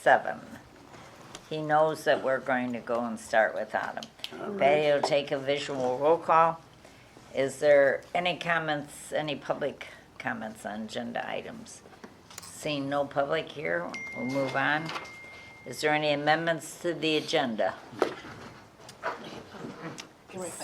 7. He knows that we're going to go and start without him. Patty will take a visual roll call. Is there any comments, any public comments on agenda items? Seeing no public here, we'll move on. Is there any amendments to the agenda?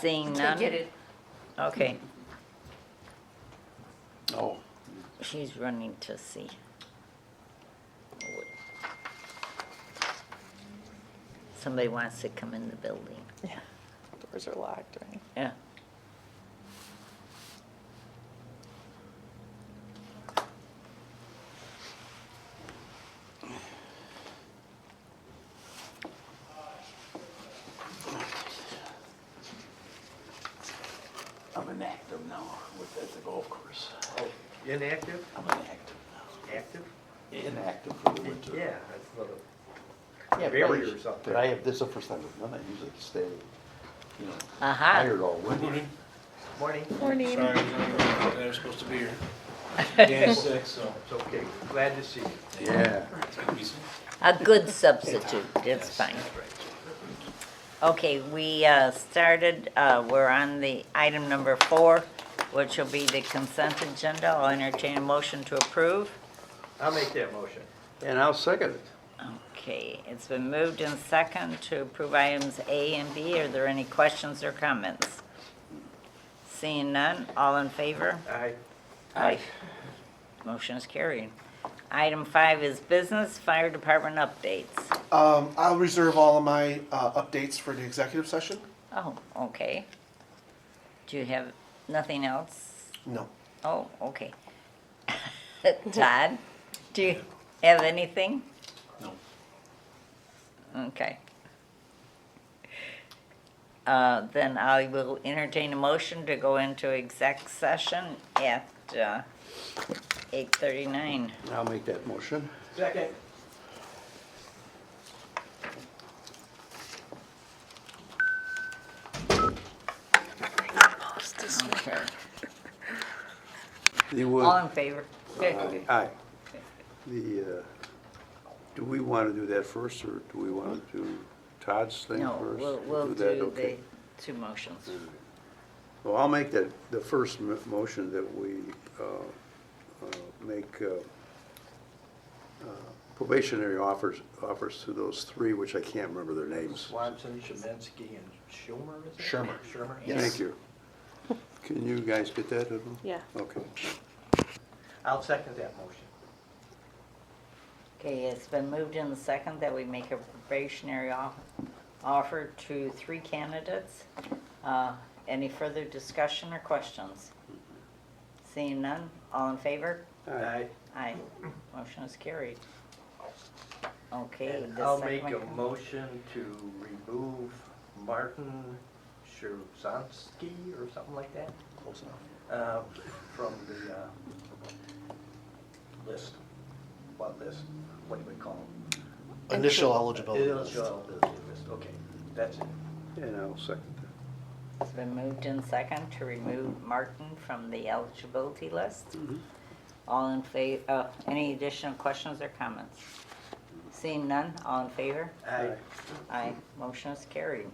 Seeing none? Get it. Okay, Oh, she's running to see. Somebody wants to come in the building. Yeah, doors are locked, right? Yeah. I'm inactive now at the golf course. Oh, inactive? I'm inactive now. Active? Inactive for the winter. Yeah, that's a little Yeah, but barrier I- or something. But I have, this is the first time I've done it. I usually stay, you know, Aha. tired all winter. Morning. Morning. Sorry, I was supposed to be here. Dan's sick, so. It's okay, glad to see you. Yeah. A good substitute, it's fine. Okay, we started, we're on the item number 4, which will be the consent agenda. I'll entertain a motion to approve. I'll make that motion. And I'll second it. Okay, it's been moved in second to approve items A and B. Are there any questions or comments? Seeing none, all in favor? Aye. Motion is carried. Item 5 is business, fire department updates. I'll reserve all of my updates for the executive session. Oh, okay. Do you have nothing else? No. Oh, okay. Todd, do you have anything? No. Okay. Then I will entertain a motion to go into exec session at 8:39. I'll make that motion. Second. Okay. You All would, in favor? aye. The, do we want to do that first, or do we want to do Todd's thing No, first? we'll that? do the Okay. 2 motions. Well, I'll make that, the first motion that we make probationary offers to those 3, which I can't remember their names. Swanson, Shemensky, and Schumer, is it? Shermer. Shermer? Yes. Thank you. Can you guys get that? Evan? Yeah. Okay. I'll second that motion. Okay, it's been moved in the second that we make a probationary offer to 3 candidates. Any further discussion or questions? Seeing none, all in favor? Aye. Aye. Motion is carried. Okay. And the I'll second make a one- motion to remove Martin Sherzansky or something like that, Close enough. from the list. What list? What do we call them? Initial eligibility list. Initial eligibility list, okay, that's it. And I'll second that. It's been moved in second to remove Martin from the eligibility list. All in favor, any additional questions or comments? Seeing none, all in favor? Aye. Aye, motion is carried.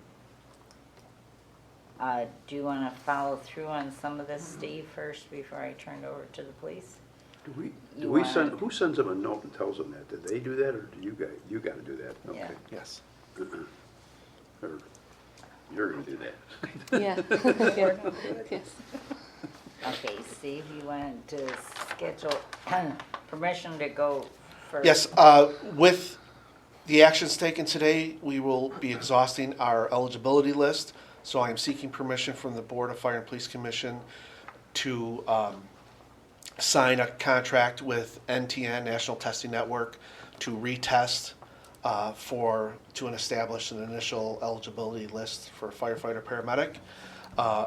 Do you want to follow through on some of this, Steve, first before I turn it over to the police? Do we, You wanna- who sends them a note and tells them that? Did they do that, or do you gotta do that? Yeah. Okay. Yes. Or you're gonna do that? Yeah. Yes. Okay, Steve, you wanted to schedule permission to go for? Yes, with the actions taken today, we will be exhausting our eligibility list. So I am seeking permission from the Board of Fire and Police Commission to sign a contract with NTN, National Testing Network, to retest to establish an initial eligibility list for firefighter paramedic.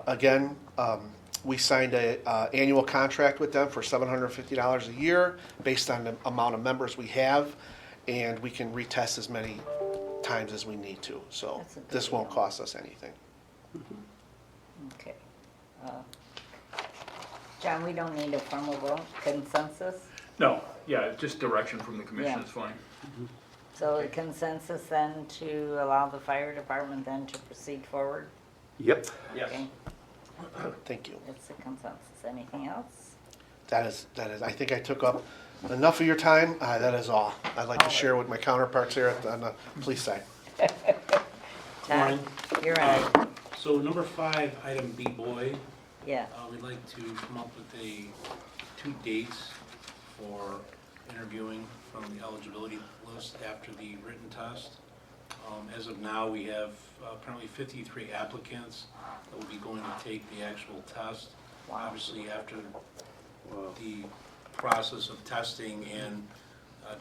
Again, we signed a annual contract with them for $750 a year based on the amount of members we have, and we can retest as many times as we need to. So That's a good this won't deal. cost us anything. Okay. John, we don't need a formal vote, consensus? No, yeah, just direction from the commission Yeah. is fine. So the consensus then to allow the fire department then to proceed forward? Yep. Yes. Okay, Thank you. it's a consensus. Anything else? That is, I think I took up enough of your time. That is all. I'd like to share with my counterparts here on the police side. Todd, Morning. you're on. So number 5, item B, Boyd, Yeah, we'd like to come up with 2 dates for interviewing from the eligibility list after the written test. As of now, we have apparently 53 applicants that will be going to take the actual test. Wow. Obviously, after Wow. the process of testing and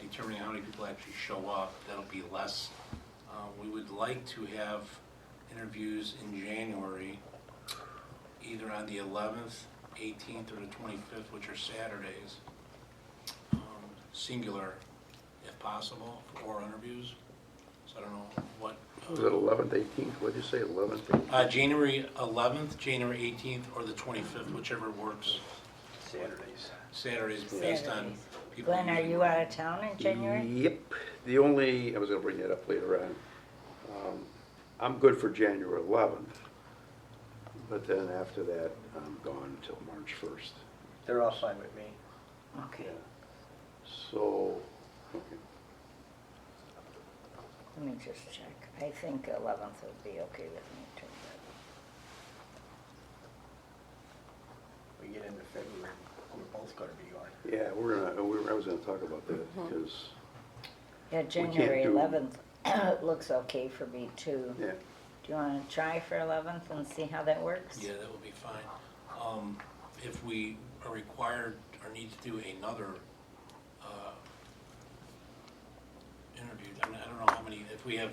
determining how many people actually show up, that'll be less. We would like to have interviews in January, either on the 11th, 18th, or the 25th, which are Saturdays. Singular, if possible, for 4 interviews. So I don't know what. Was it 11th, 18th? What'd you say, 11th, 18th? January 11th, January 18th, or the 25th, whichever works. Saturdays, based on Saturdays. people. Glenn, are you out of town in January? Yep. The only, I was gonna bring that up later on. I'm good for January 11th, but then after that, I'm gone until March 1st. They're all fine with me. Okay, So, okay. let me just check. I think 11th would be okay with me too. We get into February, we're both gonna be gone. Yeah, I was gonna talk about that because, Yeah, can't January do- 11th looks okay for me too. yeah. Do you want to try for 11th and see how that works? Yeah, that would be fine. If we are required or need to do another interview, I mean, I don't know how many, if we have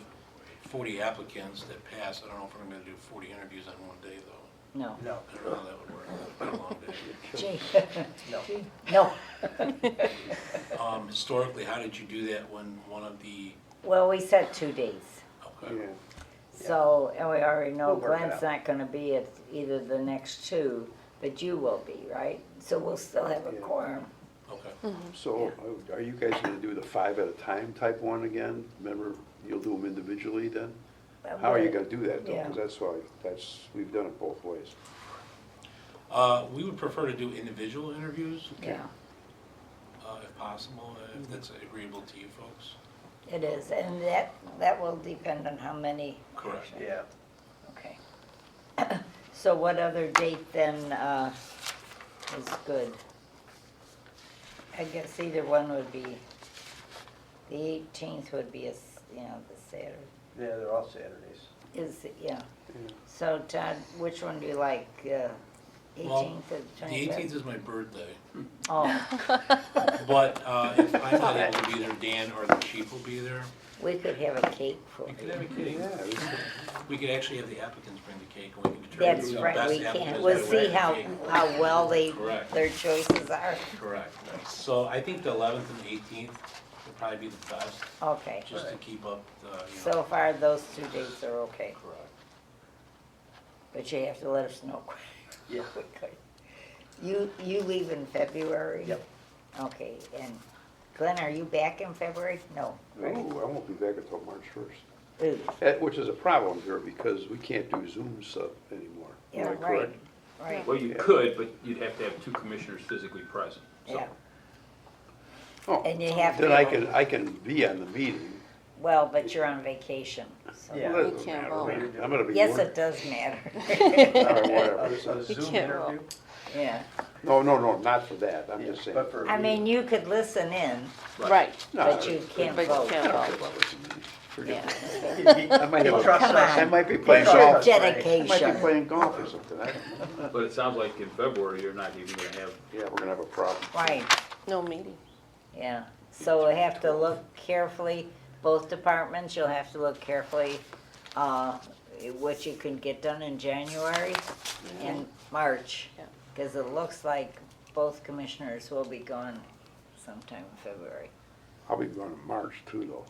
40 applicants that pass, I don't know if we're going to do 40 interviews on one day, though. No. No, I don't know how that would work. That would be a long day. Gee, no. no. Historically, how did you do that when one of the, Well, we said 2 days. okay, Yeah. So, and we already know We'll work it Glenn's out. not gonna be at either the next 2, but you will be, right? So we'll still have a Yeah. quorum. okay. So are you guys gonna do the 5 at a time type one again? Remember, you'll do them individually then? How are you gonna do that though? Yeah. Because we've done it both ways. We would prefer to do individual interviews, Yeah, if possible, if that's agreeable to you folks. it is, and that will depend on how many. Correct. Yeah. Okay. So what other date then is good? I guess either one would be, the 18th would be the Saturday, Yeah, they're all Saturdays. yeah. Yeah. So Todd, which one do you like, 18th or The 25th? 18th is my birthday, Oh, but if I'm not able to be there, Dan or the chief will be there. we could have a cake for We could you. have a cake. Yeah, We could actually have the applicants bring the cake, and we can determine That's who the right, best we can, applicants we'll that see will how, have the cake. how well Correct. their choices are. Correct. So I think the 11th and 18th would probably be the best, Okay, just to keep up the, so far those 2 dates are okay, Correct. but you have to let us know Yeah. quickly. You leave in February? Yep. Okay, and Glenn, are you back in February? No, No, right? I won't be back until March 1st. Ooh, Which is a problem here because we can't do Zoom stuff anymore. Am yeah, I right, correct? right, Well, you could, but you'd have to have 2 commissioners physically present. So yeah. Oh, And you have then to, I can be on the meeting. well, but you're on vacation, so. Yeah. Well, that You doesn't can't matter. vote. I'm gonna be Yes, working. it does matter. All right, whatever. A You Zoom can't interview? Yeah, No, not for that. I'm just saying. But for a I mean, meeting. you could listen in, Right, No, but you can't but you vote. can't I vote. don't listen to you. Forget Yeah. that. I might have Trust Come us. on. I might be It's playing your golf. I might be dedication. playing golf or something. I don't know. But it sounds like in February, you're not even gonna have, Yeah, we're gonna have a problem. Right, no meeting. yeah. So we have to look carefully, both departments, you'll have to look carefully, what you can get done in January and March. Yeah. Because it looks like both commissioners will be gone sometime in February. I'll be going in March too, though.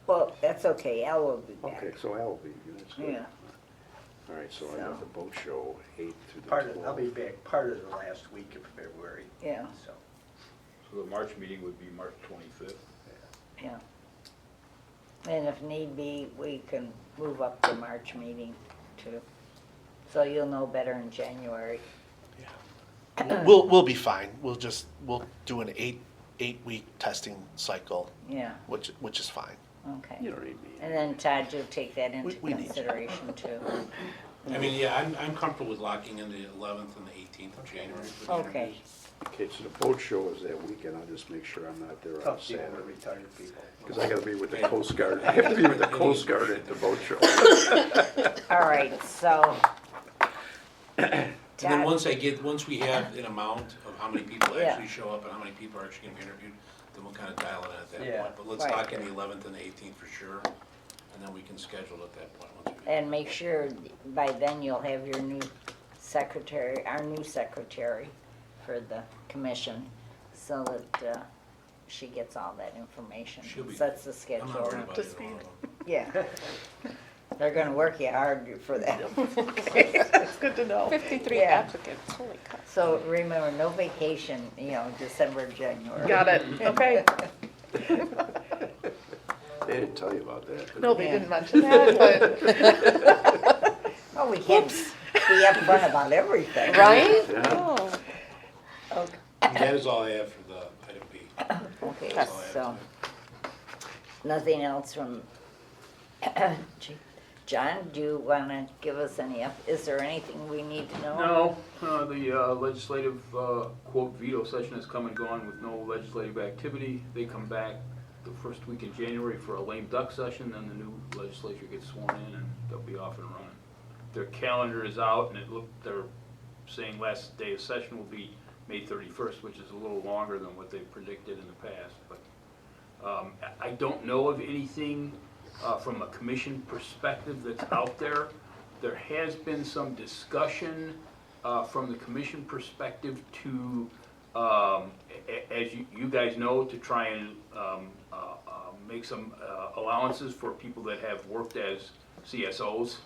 Well, that's okay, Al will be back. Okay, so Al will be, that's good. Yeah. All right, so I So. got the boat show 8 to the Part of, I'll 12th. be back part of the last week of February, Yeah, so. so the March meeting would be March 25th. yeah. And if need be, we can move up the March meeting too. So you'll know better in January. We'll be fine. We'll do an eight-week testing cycle, Yeah, which is fine. okay. You don't need me. And then Todd, you'll take that into We need you. consideration too. I mean, yeah, I'm comfortable with locking in the 11th and the 18th of January for the Okay. interviews. Okay, so the boat show is that weekend, I'll just make sure I'm not there on Tough deal with Saturday. retired people. Because I gotta be with the Coast Guard, I have to be with the Coast Guard at the boat show. All right, so. And then Todd, once we have an amount of how many people Yeah. actually show up and how many people are actually gonna be interviewed, then we'll kind of dial it in at that Yeah. point. But let's Right. lock in the 11th and the 18th for sure, and then we can schedule at that point. Once we and make sure by then you'll have your new secretary, our new secretary for the commission, so that, she gets all that information, She'll be- sets the I'm schedule. not worried about to either one of them. Yeah. They're gonna work you hard for that. It's good to know. 53 Yeah. applicants, holy cow. So remember, no vacation, December, January. Got it, okay. They didn't tell you about that. No, they Yeah. didn't mention that, but, Oh, we can't be upfront about everything. right? Yeah. Oh, Okay. And that is all I have for the item B. Okay, That's all I have so, nothing else from, John, do you wanna give us is there anything we need to know? No, the legislative, quote, veto session has come and gone with no legislative activity. They come back the first week in January for a lame duck session, then the new legislature gets sworn in and they'll be off and running. Their calendar is out and they're saying last day of session will be May 31st, which is a little longer than what they predicted in the past. But I don't know of anything from a commission perspective that's out there. There has been some discussion from the commission perspective to, as you guys know, to try and make some allowances for people that have worked as CSOs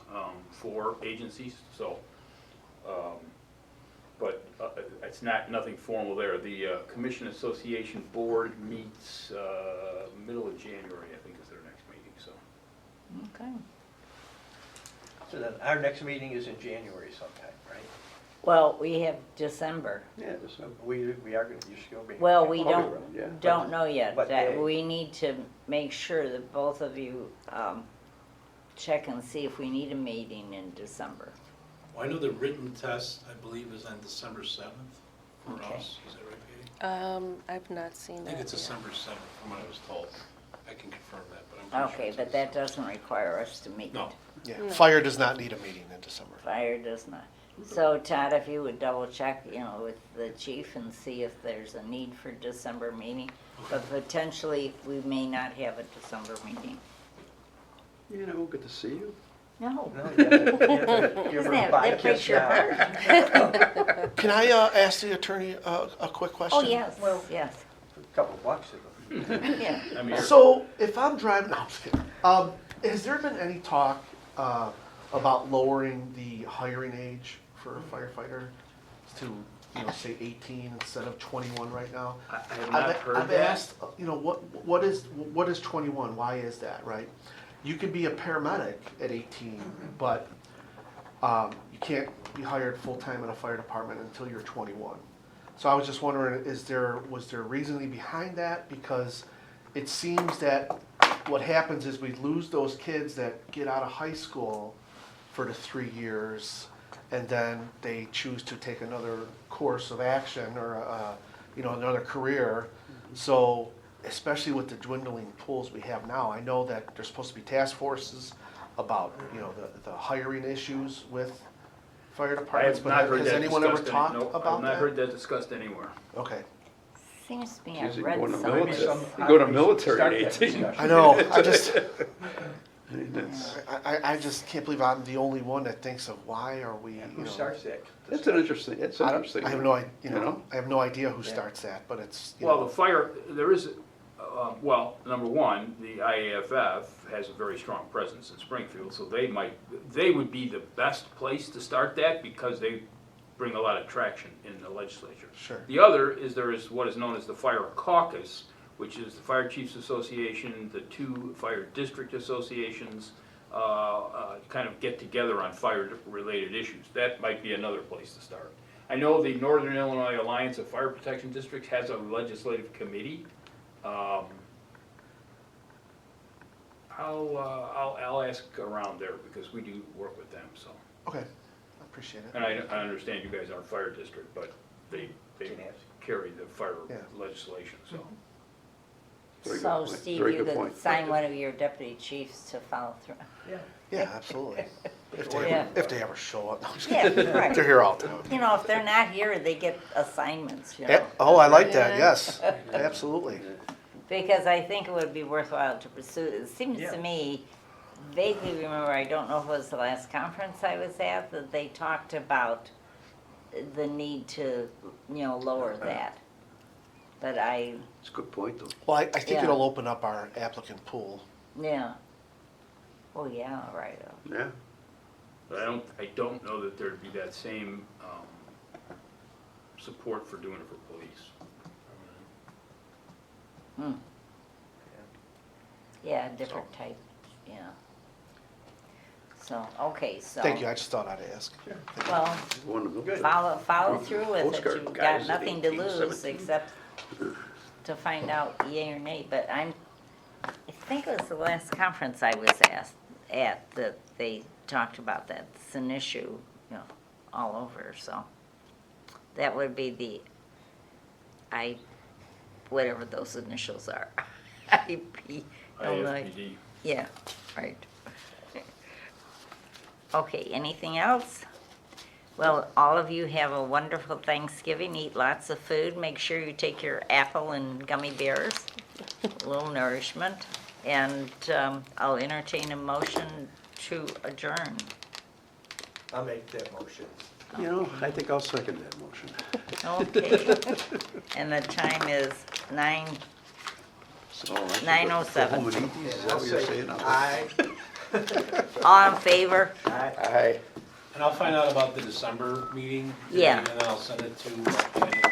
for agencies. So, but it's nothing formal there. The Commission Association Board meets middle of January, I think is their next meeting, so. Okay. So then our next meeting is in January sometime, right? Well, we have December. Yeah, just, We are gonna, you're still being. Well, we I'll be don't, around, yeah. don't know yet. What That day? we need to make sure that both of you, check and see if we need a meeting in December. Well, I know the written test, I believe, is on December 7th for Okay. us. Is that right, Katie? I've not seen I that think it's yet. December 7th, from what I was told. I can confirm that, but I'm pretty sure. Okay, it's but on that December. doesn't require us to meet. No. Yeah, No. fire does not need a meeting in December. Fire does not. So Todd, if you would double check, with the chief and see if there's a need for December meeting. But potentially, we may not have a December meeting. you know, good to see you. No. No, you have to give her a That bite breaks kiss your now. heart. Can I ask the attorney a quick question? Oh, yes, Well- yes. A couple bucks of them. Yeah. I mean, So if I'm driving, no, I'm just kidding. Has there been any talk about lowering the hiring age for a firefighter to, say 18 instead of 21 right now? I have not heard I've that. asked, what is 21? Why is that, right? You could be a paramedic at 18, but you can't be hired full-time in a fire department until you're 21. So I was just wondering, was there reasoning behind that? Because it seems that what happens is we lose those kids that get out of high school for the 3 years, and then they choose to take another course of action or another career. So especially with the dwindling pools we have now, I know that there's supposed to be task forces about the hiring issues with fire I departments. have But not heard has that anyone ever discussed. talked No, about I've not that? heard that discussed anywhere. Okay, Seems to me I Geez, you read go to something. military. Some- You go to military Start at that 18. discussion. I know. I just I mean, that's- I just can't believe I'm the only one that thinks of why are we. Who starts that? It's an interesting, it's I interesting. have no idea. You know? I have no idea who Yeah. starts that, but it's. Well, the fire, there is, well, number one, the IAFF has a very strong presence in Springfield, so they would be the best place to start that because they bring a lot of traction in the legislature. Sure. The other is there is what is known as the Fire Caucus, which is the Fire Chiefs Association, the 2 fire district associations, kind of get together on fire-related issues. That might be another place to start. I know the Northern Illinois Alliance of Fire Protection Districts has a legislative committee. I'll ask around there because we do work with them, so. Okay, I appreciate it. And I understand you guys aren't fire district, but they carry the fire Yeah. legislation, so. Very good So point. Steve, Very you good could point. sign one of your deputy chiefs to follow through. Yeah, absolutely. If Yeah. they ever show up. No, I'm just Yeah, kidding. right. They're here all the time. You know, if they're not here, they get assignments, you Yeah, know. oh, I like that, yes, absolutely. Because I think it would be worthwhile to pursue. It seems Yeah. to me, vaguely remember, I don't know if it was the last conference I was at, that they talked about the need to, lower that. But It's a good point, though. Well, I think Yeah. it'll open up our applicant pool. yeah. Oh, yeah, right. Yeah. But I don't know that there'd be that same, support for doing it for police. Yeah, different type, yeah. So, okay, so. Thank you, I just thought I'd ask. Well, Wonderful. follow through with it. Postcard You've guys got of nothing to lose 1817. except to find out yay or nay. But I think it was the last conference I was at that they talked about that. It's an issue, all over, so. That would be whatever those initials are. IP. IFPD. Yeah, right. Okay, anything else? Well, all of you have a wonderful Thanksgiving. Eat lots of food. Make sure you take your apple and gummy bears, a little nourishment. And I'll entertain a motion to adjourn. I'll make that motion. I think I'll second that motion. Okay. And the time is 9. So I should 9:07. go home and eat these, is that I'll what you're say saying? aye. All in favor? Aye. And I'll find out about the December meeting. Yeah. And then I'll send it to January.